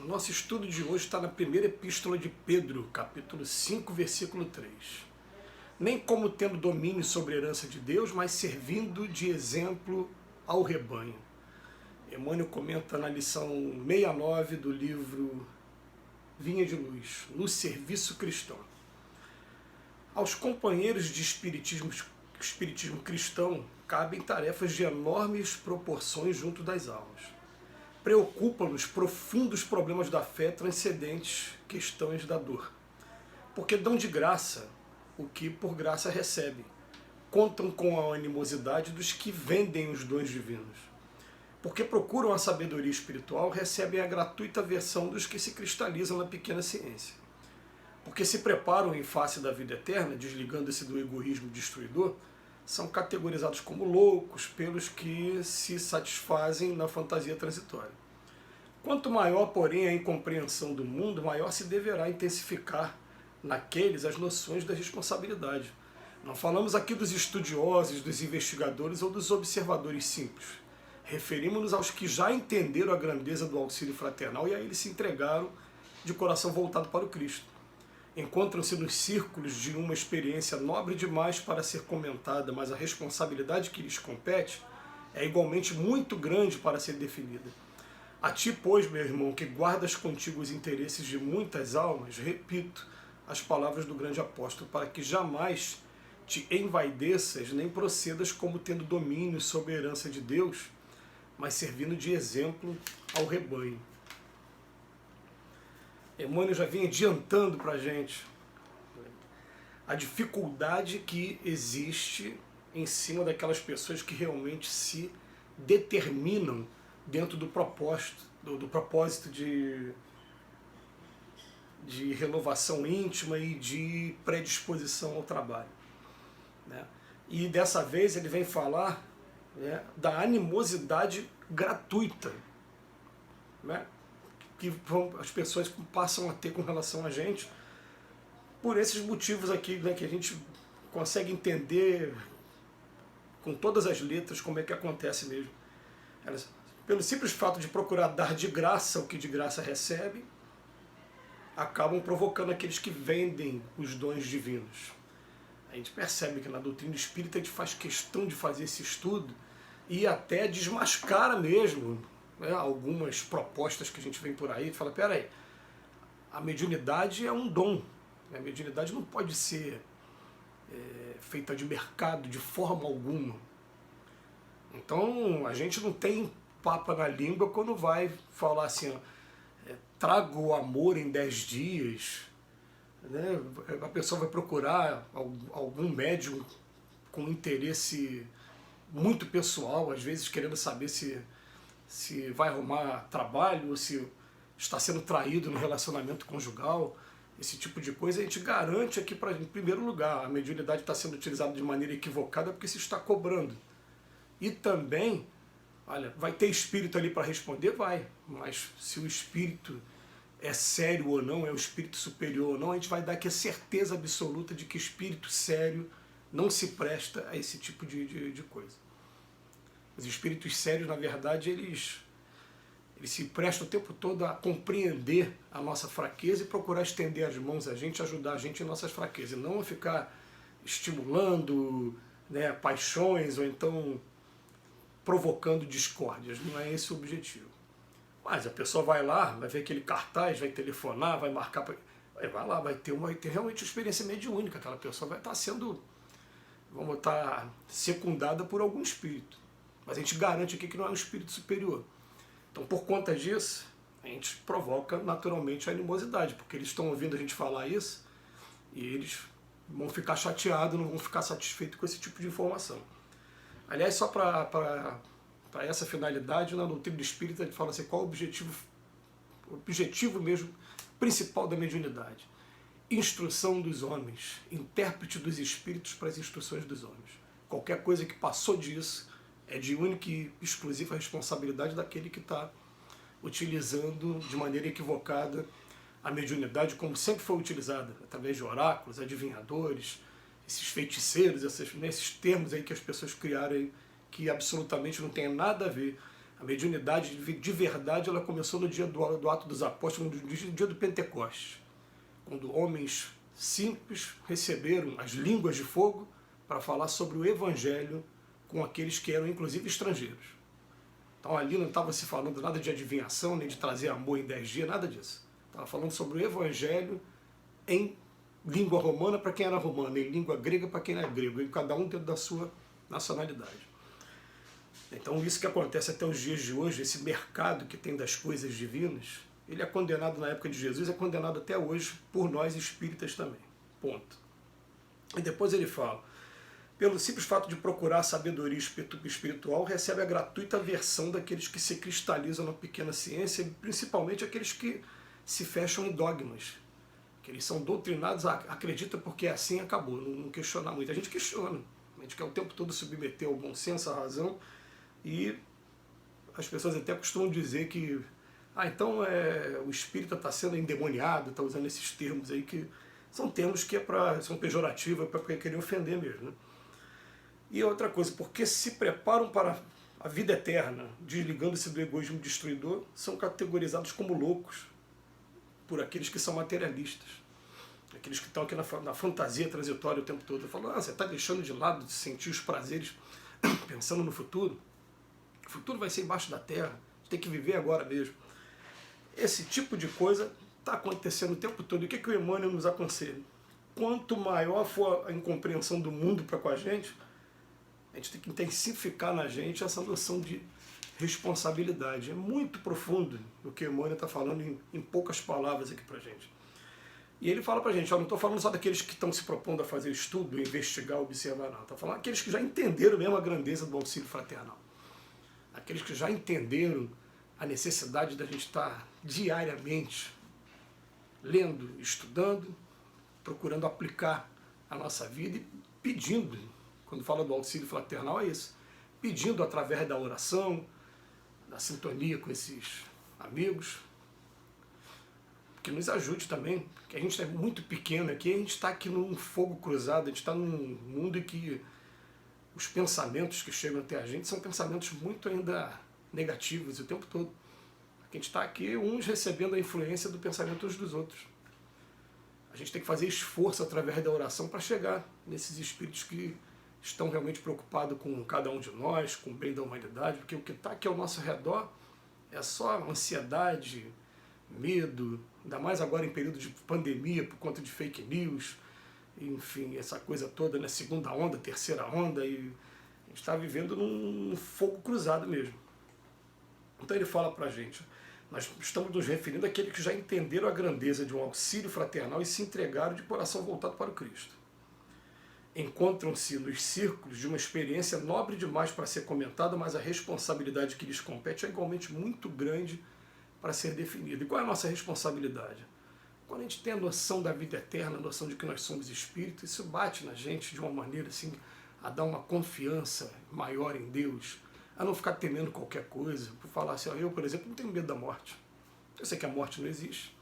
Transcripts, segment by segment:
O nosso estudo de hoje está na primeira epístola de Pedro, capítulo 5, versículo 3. Nem como tendo domínio sobre a herança de Deus, mas servindo de exemplo ao rebanho. Emmanuel comenta na lição 69 do livro Vinha de Luz, no serviço cristão. Aos companheiros de espiritismo cristão cabem tarefas de enormes proporções junto das almas. Preocupam-nos profundos problemas da fé transcendentes questões da dor. Porque dão de graça o que por graça recebem. Contam com a animosidade dos que vendem os dons divinos. Porque procuram a sabedoria espiritual, recebem a gratuita versão dos que se cristalizam na pequena ciência. Porque se preparam em face da vida eterna, desligando-se do egoísmo destruidor, são categorizados como loucos pelos que se satisfazem na fantasia transitória. Quanto maior, porém, a incompreensão do mundo, maior se deverá intensificar naqueles as noções da responsabilidade. Não falamos aqui dos estudiosos, dos investigadores ou dos observadores simples. Referimos-nos aos que já entenderam a grandeza do auxílio fraternal e a eles se entregaram de coração voltado para o Cristo. Encontram-se nos círculos de uma experiência nobre demais para ser comentada, mas a responsabilidade que lhes compete é igualmente muito grande para ser definida. A ti, pois, meu irmão, que guardas contigo os interesses de muitas almas, repito as palavras do grande apóstolo, para que jamais te envaideças, nem procedas como tendo domínio sobre a herança de Deus, mas servindo de exemplo ao rebanho. Emmanuel já vinha adiantando para a gente a dificuldade que existe em cima daquelas pessoas que realmente se determinam dentro do propósito de renovação íntima e de predisposição ao trabalho. Né? E dessa vez ele vem falar, né, da animosidade gratuita, né, que as pessoas passam a ter com relação a gente, por esses motivos aqui, né, que a gente consegue entender com todas as letras como é que acontece mesmo. Elas, pelo simples fato de procurar dar de graça o que de graça recebe, acabam provocando aqueles que vendem os dons divinos. A gente percebe que na doutrina espírita a gente faz questão de fazer esse estudo e até desmascara mesmo, né, algumas propostas que a gente vem por aí e fala, peraí, a mediunidade é um dom, a mediunidade não pode ser feita de mercado de forma alguma. Então a gente não tem papa na língua quando vai falar assim, traga o amor em 10 dias, né? A pessoa vai procurar algum médium com interesse muito pessoal, às vezes querendo saber se vai arrumar trabalho ou se está sendo traído no relacionamento conjugal, esse tipo de coisa. A gente garante aqui, em primeiro lugar, a mediunidade está sendo utilizada de maneira equivocada porque se está cobrando. E também, olha, vai ter espírito ali para responder? Vai, mas se o espírito é sério ou não, é o espírito superior ou não, a gente vai dar aqui a certeza absoluta de que espírito sério não se presta a esse tipo de coisa. Os espíritos sérios, na verdade, eles se prestam o tempo todo a compreender a nossa fraqueza e procurar estender as mãos a gente, ajudar a gente em nossas fraquezas, e não a ficar estimulando, né, paixões ou então provocando discórdias. Não é esse o objetivo. Mas a pessoa vai lá, vai ver aquele cartaz, vai telefonar, vai marcar, vai lá, vai ter realmente uma experiência mediúnica. Aquela pessoa vai estar sendo, vamos botar, secundada por algum espírito. Mas a gente garante aqui que não é um espírito superior. Então, por conta disso, a gente provoca naturalmente a animosidade, porque eles estão ouvindo a gente falar isso e eles vão ficar chateados, não vão ficar satisfeitos com esse tipo de informação. Aliás, só para essa finalidade, na doutrina espírita, ele fala assim, qual o objetivo mesmo principal da mediunidade? Instrução dos homens, intérprete dos espíritos para as instruções dos homens. Qualquer coisa que passou disso é de única e exclusiva responsabilidade daquele que está utilizando de maneira equivocada a mediunidade, como sempre foi utilizada, através de oráculos, adivinhadores, esses feiticeiros, esses termos aí que as pessoas criaram aí, que absolutamente não tem nada a ver. A mediunidade de verdade ela começou no dia do Ato dos Apóstolos, no dia do Pentecostes, quando homens simples receberam as línguas de fogo para falar sobre o Evangelho com aqueles que eram inclusive estrangeiros. Então ali não estava se falando nada de adivinhação, nem de trazer amor em 10 dias, nada disso. Estava falando sobre o Evangelho em língua romana para quem era romano, em língua grega para quem era grego, e cada um dentro da sua nacionalidade. Então isso que acontece até os dias de hoje, esse mercado que tem das coisas divinas, ele é condenado na época de Jesus, é condenado até hoje por nós espíritas também. Ponto. E depois ele fala, pelo simples fato de procurar a sabedoria espiritual, recebe a gratuita versão daqueles que se cristalizam na pequena ciência, principalmente aqueles que se fecham em dogmas, que eles são doutrinados, acredita porque é assim, acabou, não questiona muito. A gente questiona, a gente quer o tempo todo submeter ao bom senso, à razão, e as pessoas até costumam dizer que então o espírita está sendo endemoniado, está usando esses termos aí que são termos que são pejorativos, para querer ofender mesmo. Né? E outra coisa, porque se preparam para a vida eterna, desligando-se do egoísmo destruidor, são categorizados como loucos por aqueles que são materialistas. Aqueles que estão aqui na fantasia transitória o tempo todo. Falam, você está deixando de lado de sentir os prazeres pensando no futuro? O futuro vai ser embaixo da terra, tem que viver agora mesmo. Esse tipo de coisa está acontecendo o tempo todo. E o que o Emmanuel nos aconselha? Quanto maior for a incompreensão do mundo para com a gente tem que intensificar na gente essa noção de responsabilidade. É muito profundo o que o Emmanuel está falando em poucas palavras aqui para a gente. E ele fala para a gente, não estou falando só daqueles que estão se propondo a fazer estudo, investigar, observar, não. Estou falando daqueles que já entenderam mesmo a grandeza do auxílio fraternal. Aqueles que já entenderam a necessidade da gente estar diariamente lendo, estudando, procurando aplicar a nossa vida e pedindo, quando fala do auxílio fraternal é isso, pedindo através da oração, da sintonia com esses amigos, que nos ajude também, que a gente é muito pequeno aqui, a gente está aqui num fogo cruzado, a gente está num mundo em que os pensamentos que chegam até a gente são pensamentos muito ainda negativos o tempo todo. A gente está aqui, uns recebendo a influência do pensamento uns dos outros. A gente tem que fazer esforço através da oração para chegar nesses espíritos que estão realmente preocupados com cada um de nós, com o bem da humanidade, porque o que está aqui ao nosso redor é só ansiedade, medo, ainda mais agora em período de pandemia, por conta de fake news, enfim, essa coisa toda, né? Segunda onda, terceira onda, e a gente está vivendo num fogo cruzado mesmo. Então ele fala para a gente, nós estamos nos referindo àqueles que já entenderam a grandeza de um auxílio fraternal e se entregaram de coração voltado para o Cristo. Encontram-se nos círculos de uma experiência nobre demais para ser comentada, mas a responsabilidade que lhes compete é igualmente muito grande para ser definida. E qual é a nossa responsabilidade? Quando a gente tem a noção da vida eterna, a noção de que nós somos espíritos, isso bate na gente de uma maneira assim, a dar uma confiança maior em Deus, a não ficar temendo qualquer coisa, por falar assim, eu, por exemplo, não tenho medo da morte. Eu sei que a morte não existe.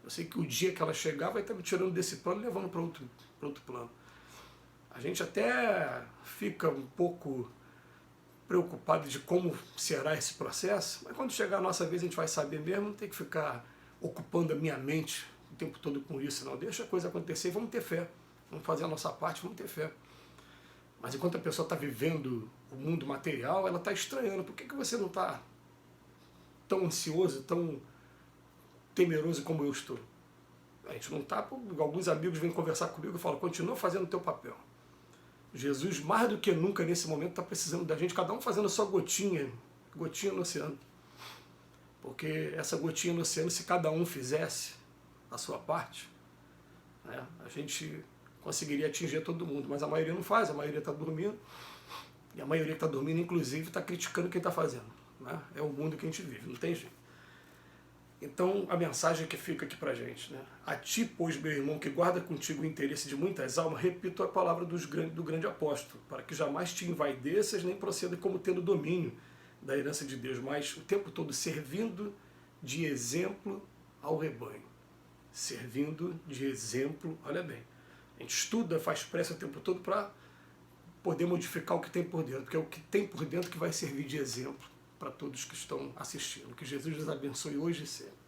Eu sei que o dia que ela chegar vai estar me tirando desse plano e levando para outro plano. A gente até fica um pouco preocupado de como será esse processo, mas quando chegar a nossa vez a gente vai saber mesmo, não tem que ficar ocupando a minha mente o tempo todo com isso, não. Deixa a coisa acontecer e vamos ter fé. Vamos fazer a nossa parte, vamos ter fé. Mas enquanto a pessoa está vivendo o mundo material, ela está estranhando. Por que você não está tão ansioso, tão temeroso como eu estou? A gente não está, alguns amigos vêm conversar comigo e falam, continua fazendo o teu papel. Jesus, mais do que nunca nesse momento, está precisando da gente, cada um fazendo a sua gotinha no oceano. Porque essa gotinha no oceano, se cada um fizesse a sua parte, né, a gente conseguiria atingir todo mundo. Mas a maioria não faz, a maioria está dormindo. E a maioria que está dormindo, inclusive, está criticando quem está fazendo. Né? É o mundo que a gente vive, não tem jeito. Então, a mensagem que fica aqui pra gente, né? A ti, pois, meu irmão, que guarda contigo o interesse de muitas almas, repito a palavra do grande apóstolo, para que jamais te envaideças, nem proceda como tendo domínio da herança de Deus, mas o tempo todo servindo de exemplo ao rebanho. Servindo de exemplo, olha bem. A gente estuda, faz pressa o tempo todo para poder modificar o que tem por dentro, porque é o que tem por dentro que vai servir de exemplo para todos que estão assistindo. Que Jesus os abençoe hoje e sempre.